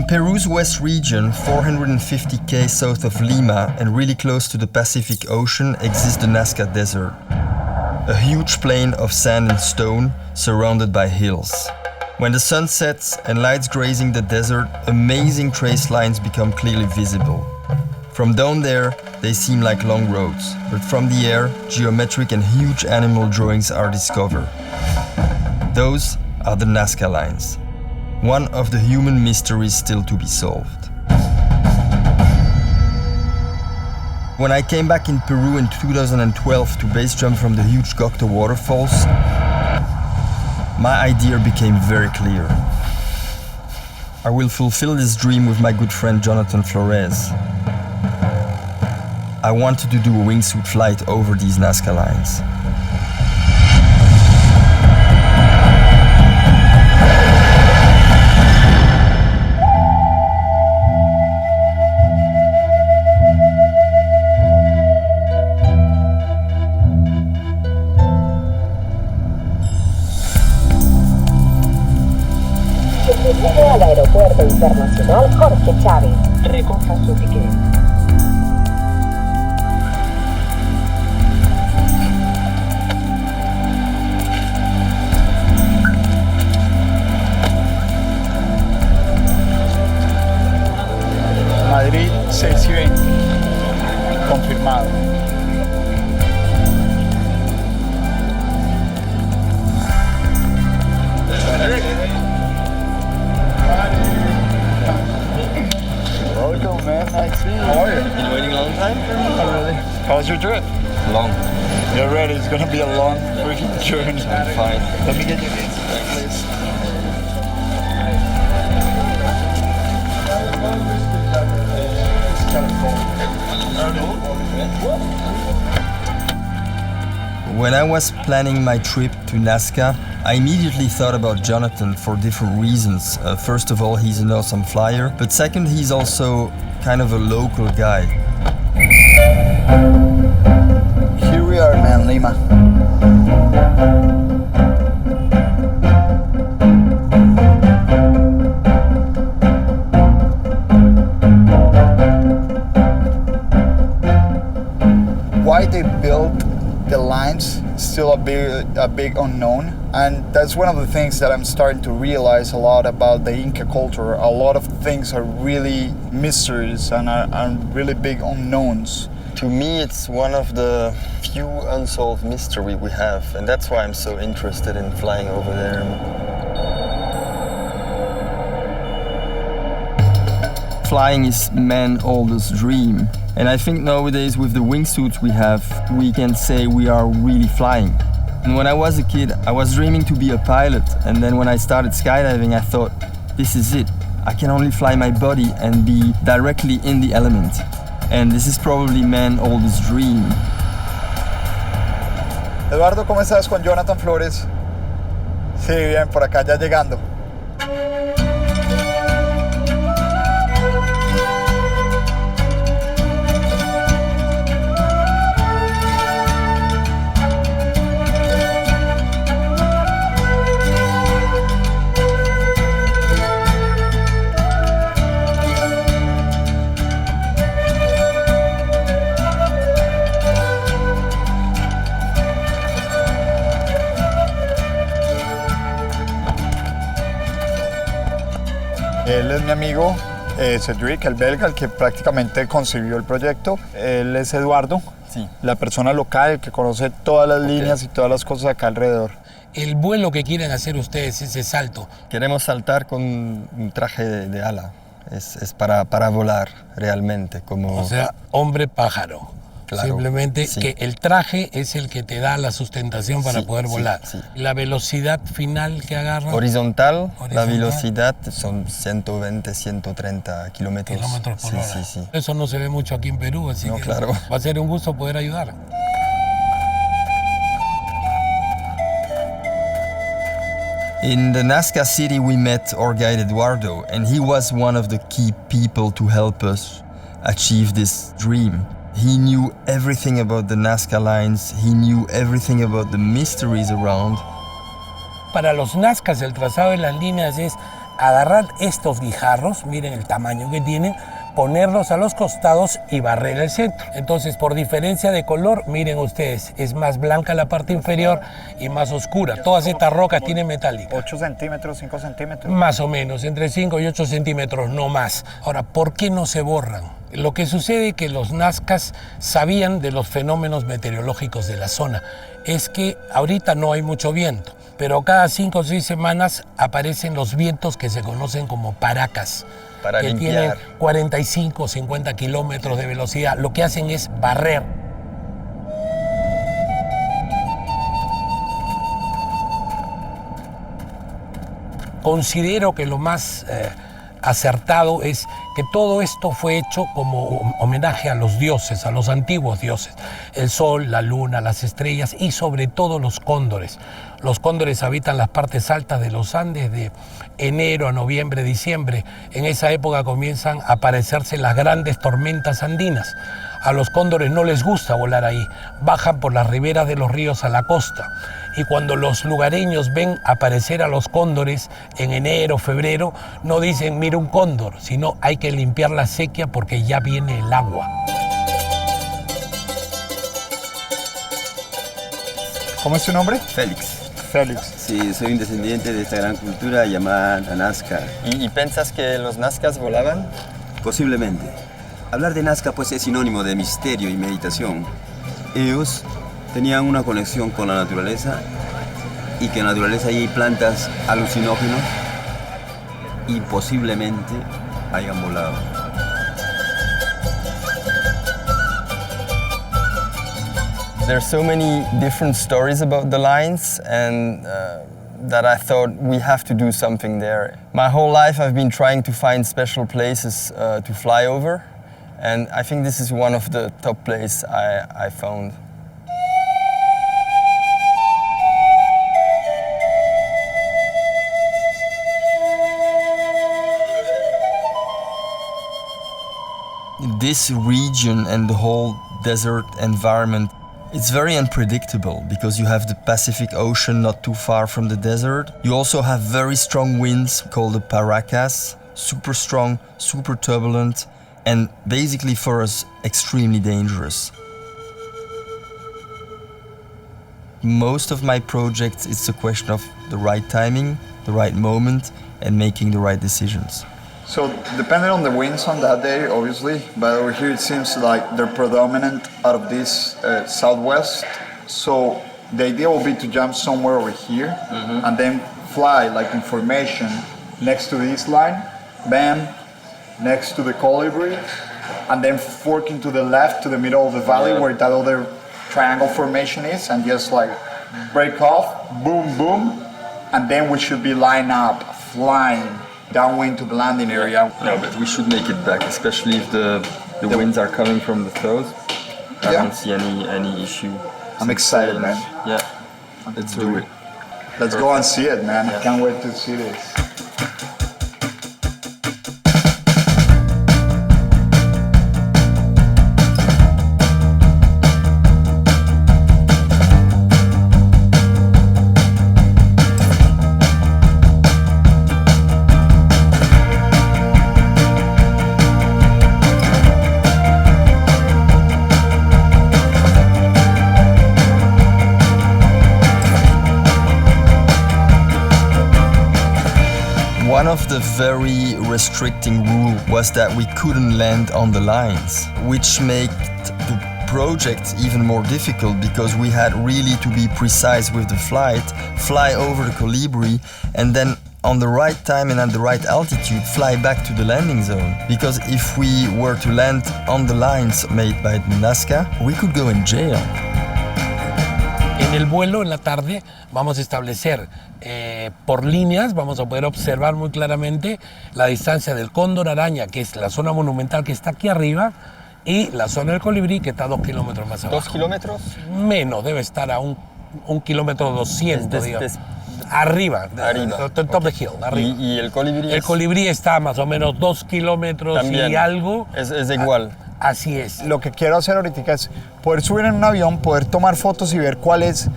In Peru's west region, 450 km south of Lima and really close to the Pacific Ocean, exists the Nazca Desert. A huge plain of sand and stone surrounded by hills. When the sun sets and lights grazing the desert, amazing trace lines become clearly visible. From down there, they seem like long roads, but from the air, geometric and huge animal drawings are discovered. Those are the Nazca lines, one of the human mysteries still to be solved. When I came back in Peru in 2012 to base jump from the huge Cocteau waterfalls, my idea became very clear. I will fulfill this dream with my good friend Jonathan Flores. I wanted to do a wingsuit flight over these Nazca lines. Llega al aeropuerto internacional Jorge Chávez. Recoja su ticket. Madrid 6:20. Confirmado. Welcome, man. Nice to see you. How are you? Been waiting a long time for me? Oh, really? How was your trip? Long. You're ready. It's gonna be a long freaking journey. I'm fine. Let me get your name, please. When I was planning my trip to Nazca, I immediately thought about Jonathan for different reasons. First of all, he's an awesome flyer, but second, he's also kind of a local guy. Here we are, man, Lima. Why they built the lines still a big unknown, and that's one of the things that I'm starting to realize a lot about the Inca culture. A lot of things are really mysteries and are really big unknowns. To me, it's one of the few unsolved mysteries we have, and that's why I'm so interested in flying over there. Flying is man's oldest dream. And I think nowadays with the wingsuits we have, we can say we are really flying. And when I was a kid, I was dreaming to be a pilot. And then when I started skydiving, I thought, this is it. I can only fly my body and be directly in the element. And this is probably man's oldest dream. Eduardo, ¿cómo estás con Jonathan Flores? Sí, bien, por acá ya llegando. Él es mi amigo Cedric, el belga, el que prácticamente concibió el proyecto. Él es Eduardo, Sí. la persona local que conoce todas las líneas y todas las cosas acá alrededor. El vuelo que quieren hacer ustedes, ese salto, Queremos saltar con un traje de ala. Es para volar realmente, como... o sea, hombre pájaro. Claro, Simplemente sí. que el traje es el que te da la sustentación para Sí, poder sí, volar. sí. La velocidad final que agarra, Horizontal, la Horizontal. velocidad son 120, 130 kilómetros. kilómetros por Sí, hora. sí, sí. Eso no se ve mucho aquí en Perú, así No, que claro. va a ser un gusto poder ayudar. In the Nazca city we met our guide Eduardo, and he was one of the key people to help us achieve this dream. He knew everything about the Nazca lines, he knew everything about the mysteries around. Para los Nazcas el trazado de las líneas es agarrar estos guijarros, miren el tamaño que tienen, ponerlos a los costados y barrer el centro. Entonces, por diferencia de color, miren ustedes, es más blanca la parte inferior y más oscura. Todas estas rocas tienen metálica. 8 centímetros, 5 centímetros. Más o menos, entre 5 y 8 centímetros, no más. Ahora, ¿por qué no se borran? Lo que sucede es que los nazcas sabían de los fenómenos meteorológicos de la zona. Es que ahorita no hay mucho viento, pero cada 5 o 6 semanas aparecen los vientos que se conocen como paracas, Para que limpiar. tienen 45 o 50 kilómetros de velocidad. Lo que hacen es barrer. Considero que lo más acertado es que todo esto fue hecho como homenaje a los dioses, a los antiguos dioses. El sol, la luna, las estrellas y sobre todo los cóndores. Los cóndores habitan las partes altas de los Andes de enero a noviembre, diciembre. En esa época comienzan a aparecerse las grandes tormentas andinas. A los cóndores no les gusta volar ahí, bajan por las riberas de los ríos a la costa. Y cuando los lugareños ven aparecer a los cóndores en enero, febrero, no dicen mira un cóndor, sino hay que limpiar la sequía porque ya viene el agua. ¿Cómo es su nombre? Félix. Félix. Sí, soy un descendiente de esta gran cultura llamada Nazca. ¿Y piensas que los nazcas volaban? Posiblemente. Hablar de Nazca pues es sinónimo de misterio y meditación. Ellos tenían una conexión con la naturaleza y que en la naturaleza hay plantas alucinógenas y posiblemente hayan volado. There's so many different stories about the lines and that I thought we have to do something there. My whole life I've been trying to find special places to fly over, and I think this is one of the top places I found. This region and the whole desert environment, it's very unpredictable because you have the Pacific Ocean not too far from the desert. You also have very strong winds called the paracas, super strong, super turbulent, and basically for us extremely dangerous. Most of my projects, it's a question of the right timing, the right moment, and making the right decisions. So, depending on the winds on that day, obviously, but over here it seems like they're predominant out of this southwest. So, the idea will be to jump somewhere over here and then fly like in formation next to this line, bam, next to the colibri, and then forking to the left to the middle of the valley where that other triangle formation is, and just like break off, boom, boom, and then we should be lined up, flying downwind to the landing area. No, but we should make it back, especially if the winds are coming from the south. I don't see any issue. I'm excited, man. Yeah, let's do it. Let's go and see it, man. I can't wait to see this. One of the very restricting rule was that we couldn't land on the lines, which made the project even more difficult because we had really to be precise with the flight, fly over the colibri, and then on the right time and at the right altitude fly back to the landing zone. Because if we were to land on the lines made by Nazca, we could go in jail. En el vuelo, en la tarde, vamos a establecer por líneas, vamos a poder observar muy claramente la distancia del cóndor araña, que es la zona monumental que está aquí arriba, y la zona del colibrí, que está a 2 kilómetros más abajo. ¿2 kilómetros? Menos, debe estar a un kilómetro 200, digamos. Arriba, top of the hill, arriba. ¿Y el colibrí? El colibrí está a más o menos 2 kilómetros También y algo. Es igual. Así es. Lo que quiero hacer ahorita es poder subir en un avión, poder tomar fotos y ver cuál es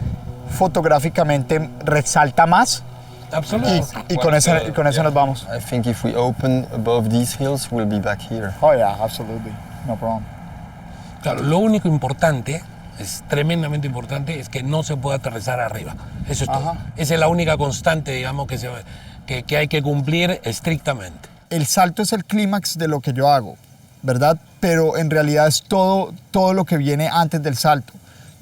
fotográficamente resalta más Absolutamente. Y con eso nos vamos. I think if we open above these hills, we'll be back here. Oh yeah, absolutely. No problem. Claro, lo único importante, es tremendamente importante, es que no se puede aterrizar arriba. Eso es todo. Esa es la única constante, digamos, que hay que cumplir estrictamente. El salto es el clímax de lo que yo hago, ¿verdad? Pero en realidad es todo lo que viene antes del salto.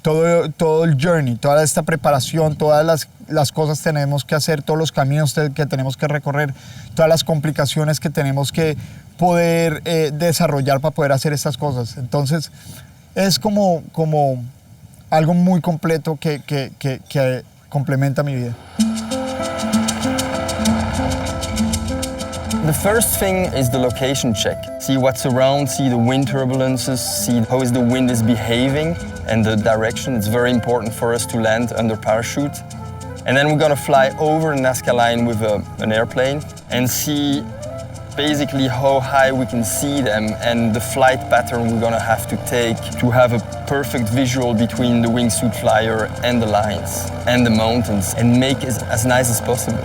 Todo el journey, toda esta preparación, todas las cosas que tenemos que hacer, todos los caminos que tenemos que recorrer, todas las complicaciones que tenemos que poder desarrollar para poder hacer estas cosas. Entonces, es como algo muy completo que complementa mi vida. The first thing is the location check. See what's around, see the wind turbulences, see how is the wind is behaving and the direction. It's very important for us to land under parachute. And then we're gonna fly over the Nazca line with an airplane and see basically how high we can see them and the flight pattern we're gonna have to take to have a perfect visual between the wingsuit flyer and the lines and the mountains and make it as nice as possible.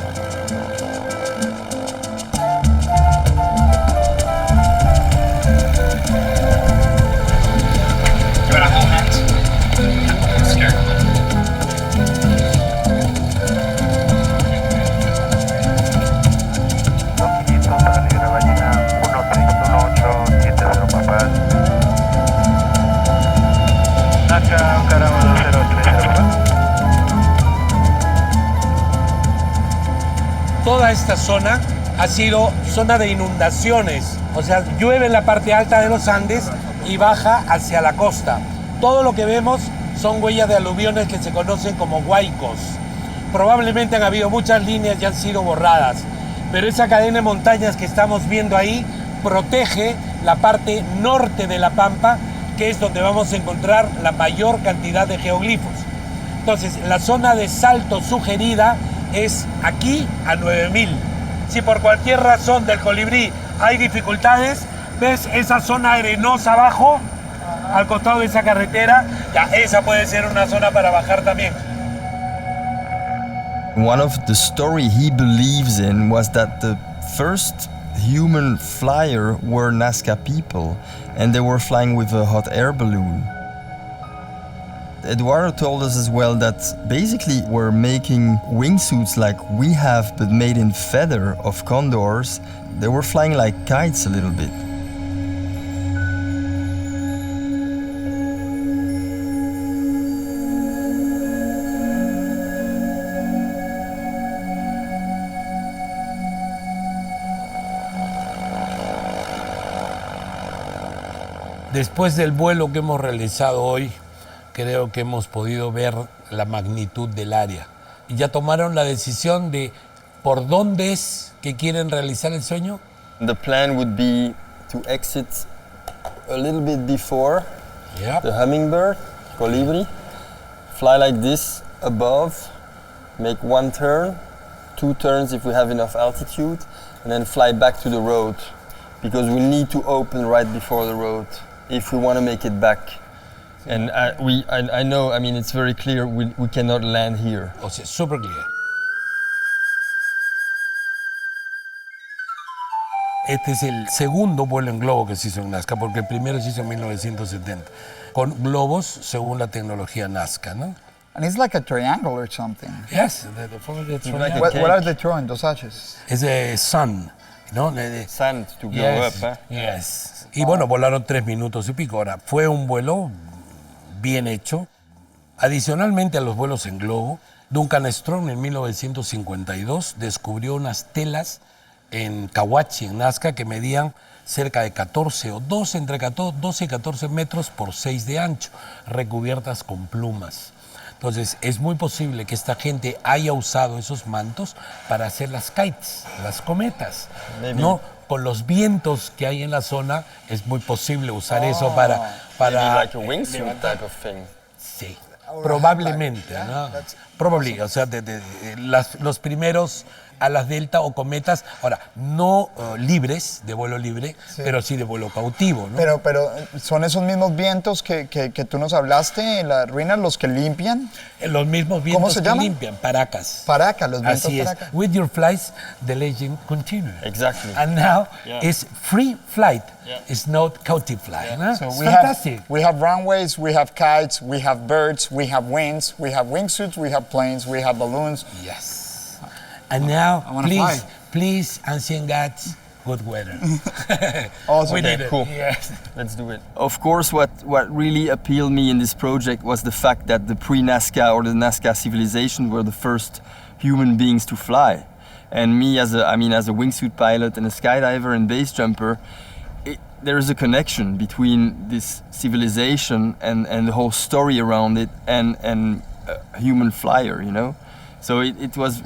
Toda esta zona ha sido zona de inundaciones, o sea, llueve en la parte alta de los Andes y baja hacia la costa. Todo lo que vemos son huellas de aluviones que se conocen como huaicos. Probablemente han habido muchas líneas y han sido borradas, pero esa cadena de montañas que estamos viendo ahí protege la parte norte de la Pampa, que es donde vamos a encontrar la mayor cantidad de geoglifos. Entonces, la zona de salto sugerida es aquí a 9000. Si por cualquier razón del colibrí hay dificultades, ves esa zona arenosa abajo, al costado de esa carretera, ya esa puede ser una zona para bajar también. One of the story he believes in was that the first human flyer were Nazca people and they were flying with a hot air balloon. Eduardo told us as well that basically we're making wingsuits like we have but made in feather of condors. They were flying like kites a little bit. Después del vuelo que hemos realizado hoy, creo que hemos podido ver la magnitud del área. ¿Y ya tomaron la decisión de por dónde es que quieren realizar el sueño? The plan would be to exit a little bit before the hummingbird, colibri, fly like this above, make one turn, 2 turns if we have enough altitude, and then fly back to the road, because we need to open right before the road if we want to make it back. And I know, I mean, it's very clear we cannot land here. O sea, super clear. Este es el segundo vuelo en globo que se hizo en Nazca, porque el primero se hizo en 1970, con globos según la tecnología Nazca, ¿no? And it's like a triangle or something. Yes, the form of the triangle. What are they throwing, those hatches? Es de sun, ¿no? Sand to go Yes, up, yes. Y bueno, volaron 3 minutos y pico. Ahora, fue un vuelo bien hecho. Adicionalmente a los vuelos en globo, Duncan Strong en 1952 descubrió unas telas en Cahuachi, en Nazca, que medían cerca de 14 o 12, entre 12 y 14 metros por 6 de ancho, recubiertas con plumas. Entonces, es muy posible que esta gente haya usado esos mantos para hacer las kites, las cometas, ¿no? Con los vientos que hay en la zona, es muy posible usar eso para like a wingsuit type of thing. Sí, probablemente, ¿no? Probablemente, o sea, los primeros alas delta o cometas, ahora, no libres, de vuelo libre, pero sí de vuelo cautivo, ¿no? Pero son esos mismos vientos que tú nos hablaste en las ruinas los que limpian. Los mismos vientos ¿Cómo se que llaman? limpian, paracas. Paracas, los vientos Así es. paracas. With your flights, the legend continues. Exactly. And now it's free flight. It's not cautive flight. No? So It's we fantastic. have runways, we have kites, we have birds, we have winds, we have wingsuits, we have planes, we have balloons. Yes. And now, I wanna fly. please, ancient gods, good weather. Awesome. We Okay, need it. cool. Yes. Let's do it. Of course, what really appealed me in this project was the fact that the pre-Nazca or the Nazca civilization were the first human beings to fly. And me as a wingsuit pilot and a skydiver and base jumper, there is a connection between this civilization and the whole story around it and a human flyer, you know? So it was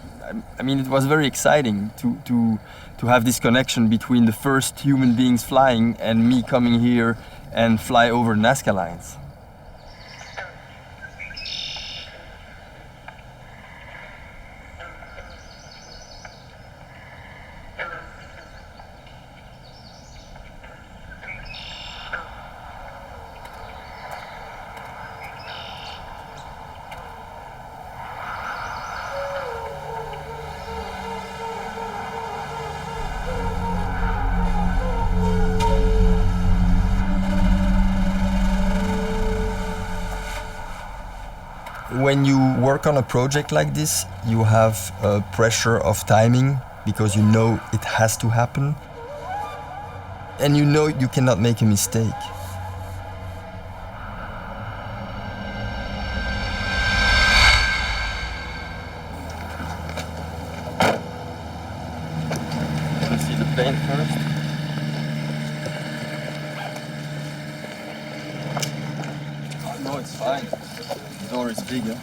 very exciting to have this connection between the first human beings flying and me coming here and fly over Nazca lines. When you work on a project like this, you have a pressure of timing because you know it has to happen. And you know you cannot make a mistake. You see the plane first? Oh, no, it's fine. The door is bigger.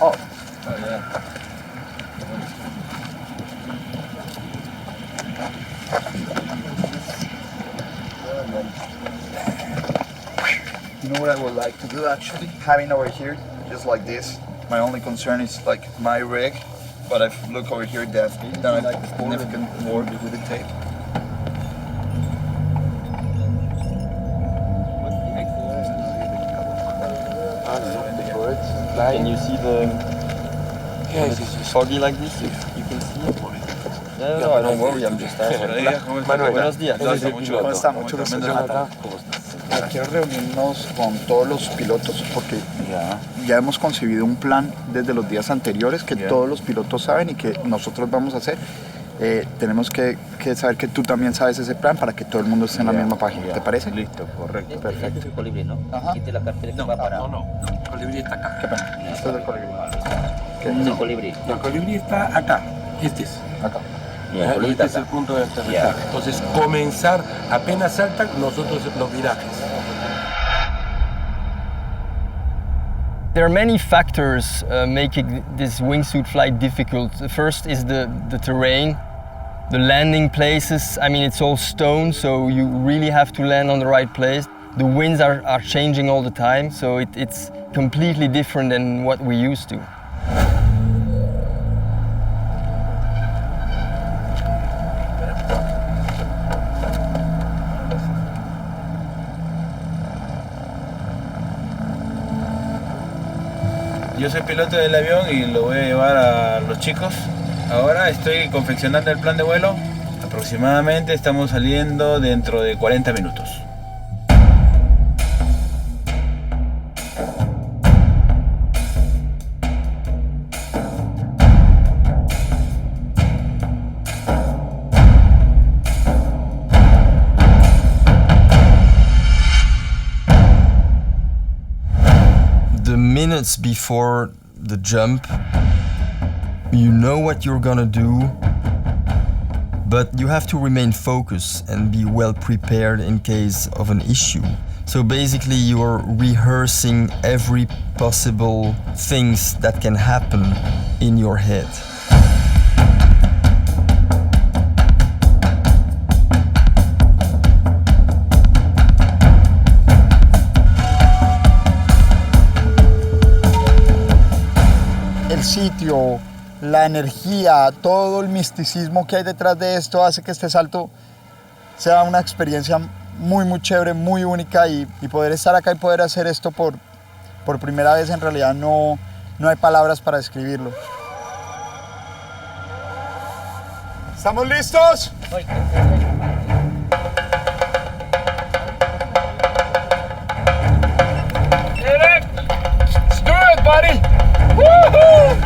Oh. Oh yeah. You know what I would like to do actually? Having over here, just like this. My only concern is like my rig, but if look over here, then I like the significant more with the tape. Can you see the Yes, it's foggy like this? You can see it? No, don't worry, I'm just asking. Manuel, Buenos días. él es el ¿Cómo piloto. está? Mucho gusto. Jonathan. Quiero reunirnos con todos los pilotos porque ya hemos concebido un plan desde los días anteriores que todos los pilotos saben y que nosotros vamos a hacer. Tenemos que saber que tú también sabes ese plan para que todo el mundo esté en la misma página. ¿Te parece? Listo, correcto. Perfecto. Este es el colibrí, ¿no? Ajá. Quite la cartera que va para... No, el colibrí está acá. Qué pena. Esto es del colibrí. Este es el colibrí. El colibrí está acá. Este es. Acá. Y el colibrí Este está es el acá. punto de aterrizaje. Ya. Entonces, comenzar, apenas saltan, nosotros los virajes. There are many factors making this wingsuit flight difficult. The first is the terrain, the landing places. I mean, it's all stone, so you really have to land on the right place. The winds are changing all the time, so it's completely different than what we used to. Yo soy piloto del avión y lo voy a llevar a los chicos. Ahora estoy confeccionando el plan de vuelo. Aproximadamente estamos saliendo dentro de 40 minutos. The minutes before the jump, you know what you're gonna do, but you have to remain focused and be well prepared in case of an issue. So basically you're rehearsing every possible things that can happen in your head. El sitio, la energía, todo el misticismo que hay detrás de esto hace que este salto sea una experiencia muy chévere, muy única y poder estar acá y poder hacer esto por primera vez en realidad no hay palabras para describirlo. ¿Estamos listos? Let's do it, buddy! Woohoo!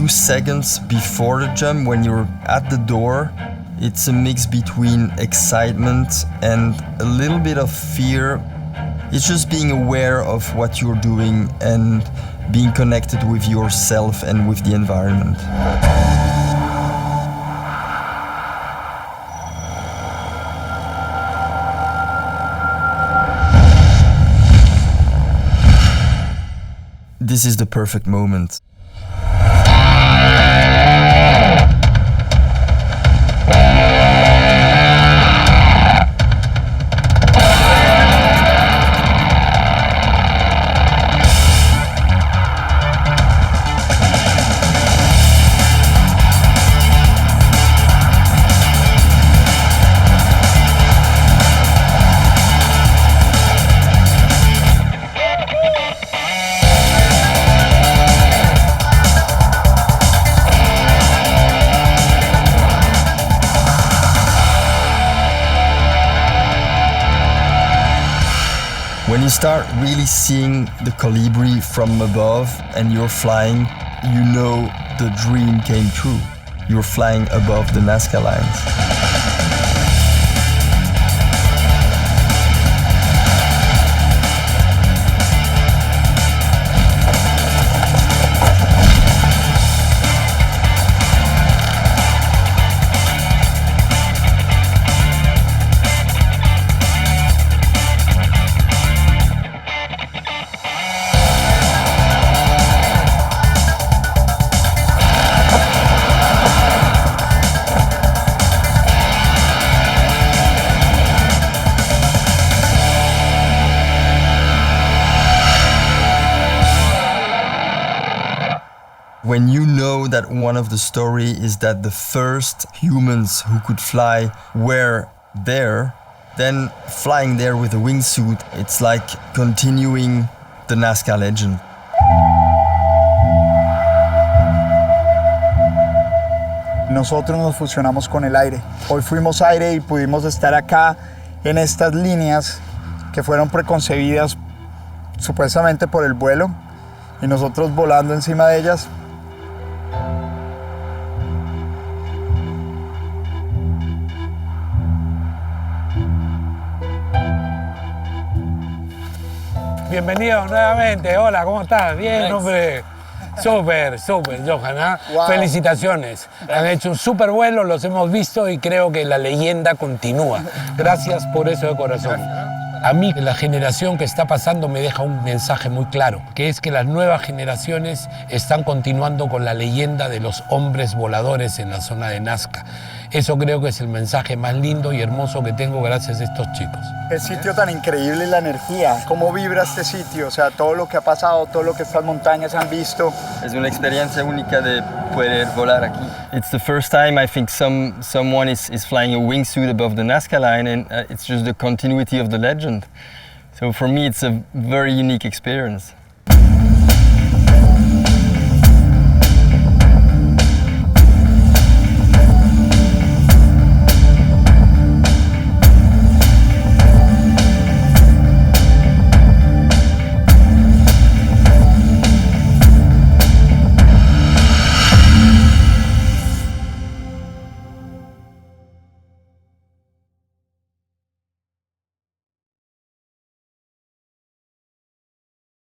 Seconds before the jump, when you're at the door, it's a mix between excitement and a little bit of fear. It's just being aware of what you're doing and being connected with yourself and with the environment. This is the perfect moment. When you start really seeing the colibri from above and you're flying, you know the dream came true. You're flying above the Nazca lines. When you know that one of the story is that the first humans who could fly were there, then flying there with a wingsuit, it's like continuing the Nazca legend. Nosotros nos fusionamos con el aire. Hoy fuimos aire y pudimos estar acá en estas líneas que fueron preconcebidas supuestamente por el vuelo y nosotros volando encima de ellas. Bienvenido nuevamente. Hola, ¿cómo estás? Bien, hombre. Súper, Johan, ¿eh? Wow. Felicitaciones. Han hecho un súper vuelo, los hemos visto y creo que la leyenda continúa. Gracias por eso de corazón. A mí, la generación que está pasando me deja un mensaje muy claro, que es que las nuevas generaciones están continuando con la leyenda de los hombres voladores en la zona de Nazca. Eso creo que es el mensaje más lindo y hermoso que tengo gracias a estos chicos. El sitio tan increíble y la energía, cómo vibra este sitio, o sea, todo lo que ha pasado, todo lo que estas montañas han visto. Es una experiencia única de poder volar aquí. It's the first time I think someone is flying a wingsuit above the Nazca line, and it's just the continuity of the legend. So for me it's a very unique experience.